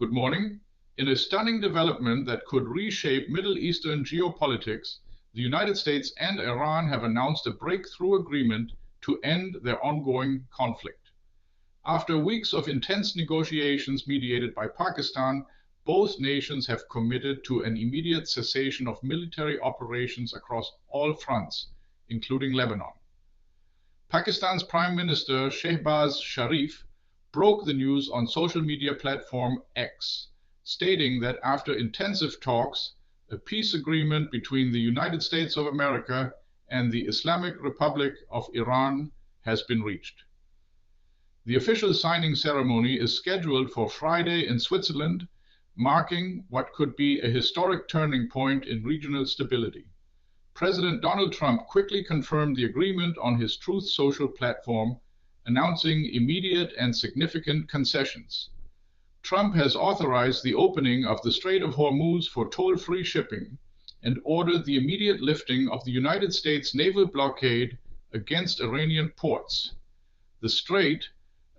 Good morning. In a stunning development that could reshape Middle Eastern geopolitics, the United States and Iran have announced a breakthrough agreement to end their ongoing conflict. After weeks of intense negotiations mediated by Pakistan, both nations have committed to an immediate cessation of military operations across all fronts, including Lebanon. Pakistan's Prime Minister Shehbaz Sharif broke the news on social media platform X, stating that after intensive talks, a peace agreement between the United States of America and the Islamic Republic of Iran has been reached. The official signing ceremony is scheduled for Friday in Switzerland, marking what could be a historic turning point in regional stability. President Donald Trump quickly confirmed the agreement on his Truth Social platform, announcing immediate and significant concessions. Trump has authorized the opening of the Strait of Hormuz for toll-free shipping and ordered the immediate lifting of the United States naval blockade against Iranian ports. The strait,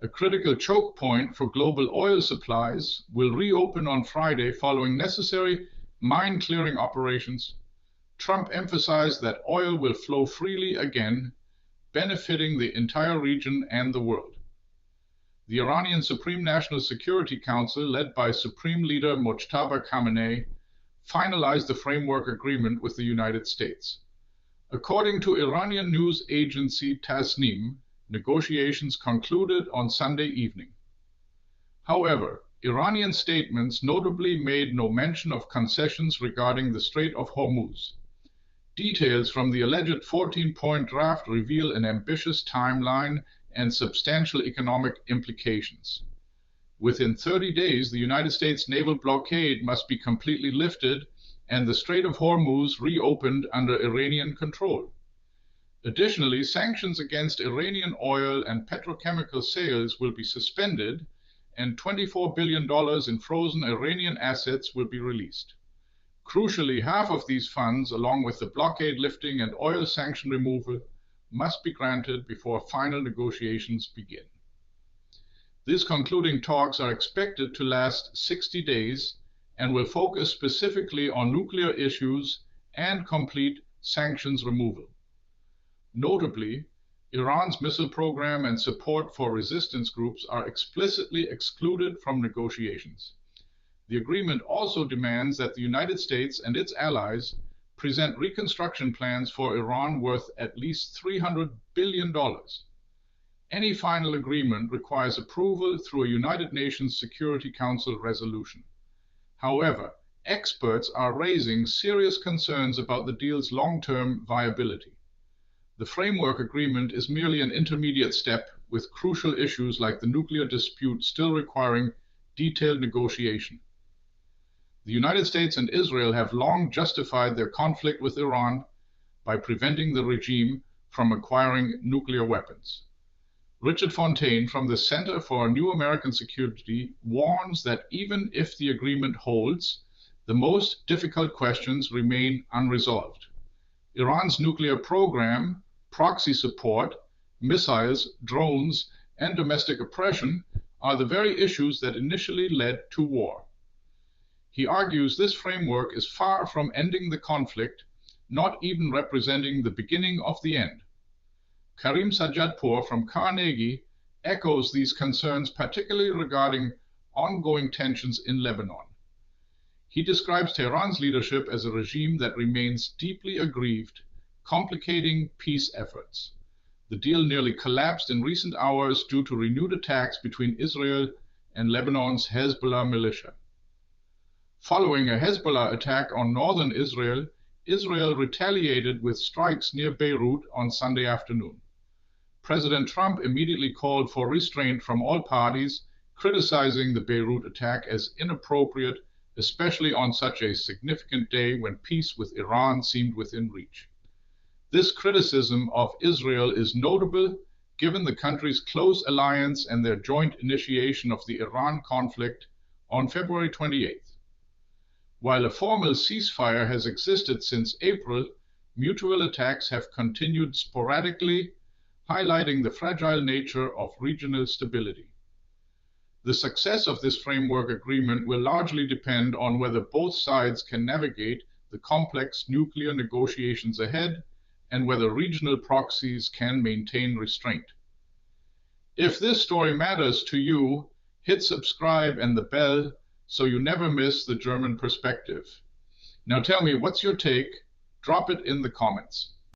a critical choke point for global oil supplies, will reopen on Friday following necessary mine-clearing operations. Trump emphasized that oil will flow freely again, benefiting the entire region and the world. The Iranian Supreme National Security Council, led by Supreme Leader Mojtaba Khamenei, finalized the framework agreement with the United States. According to Iranian news agency Tasnim, negotiations concluded on Sunday evening. However, Iranian statements notably made no mention of concessions regarding the Strait of Hormuz. Details from the alleged 14-point draft reveal an ambitious timeline and substantial economic implications. Within 30 days, the United States naval blockade must be completely lifted and the Strait of Hormuz reopened under Iranian control. Additionally, sanctions against Iranian oil and petrochemical sales will be suspended, and $24 billion in frozen Iranian assets will be released. Crucially, half of these funds, along with the blockade lifting and oil sanction removal, must be granted before final negotiations begin. These concluding talks are expected to last 60 days and will focus specifically on nuclear issues and complete sanctions removal. Notably, Iran's missile program and support for resistance groups are explicitly excluded from negotiations. The agreement also demands that the United States and its allies present reconstruction plans for Iran worth at least $300 billion. Any final agreement requires approval through a United Nations Security Council resolution. However, experts are raising serious concerns about the deal's long-term viability. The framework agreement is merely an intermediate step, with crucial issues like the nuclear dispute still requiring detailed negotiation. The United States and Israel have long justified their conflict with Iran by preventing the regime from acquiring nuclear weapons. Richard Fontaine from the Center for New American Security warns that even if the agreement holds, the most difficult questions remain unresolved. Iran's nuclear program, proxy support, missiles, drones, and domestic oppression are the very issues that initially led to war. He argues this framework is far from ending the conflict, not even representing the beginning of the end. Karim Sajjadpour from Carnegie echoes these concerns, particularly regarding ongoing tensions in Lebanon. He describes Tehran's leadership as a regime that remains deeply aggrieved, complicating peace efforts. The deal nearly collapsed in recent hours due to renewed attacks between Israel and Lebanon's Hezbollah militia. Following a Hezbollah attack on northern Israel, Israel retaliated with strikes near Beirut on Sunday afternoon. President Trump immediately called for restraint from all parties, criticizing the Beirut attack as inappropriate, especially on such a significant day when peace with Iran seemed within reach. This criticism of Israel is notable given the country's close alliance and their joint initiation of the Iran conflict on February 28th. While a formal ceasefire has existed since April, mutual attacks have continued sporadically, highlighting the fragile nature of regional stability. The success of this framework agreement will largely depend on whether both sides can navigate the complex nuclear negotiations ahead and whether regional proxies can maintain restraint. If this story matters to you, hit subscribe and the bell so you never miss the German perspective. Now tell me, what's your take? Drop it in the comments.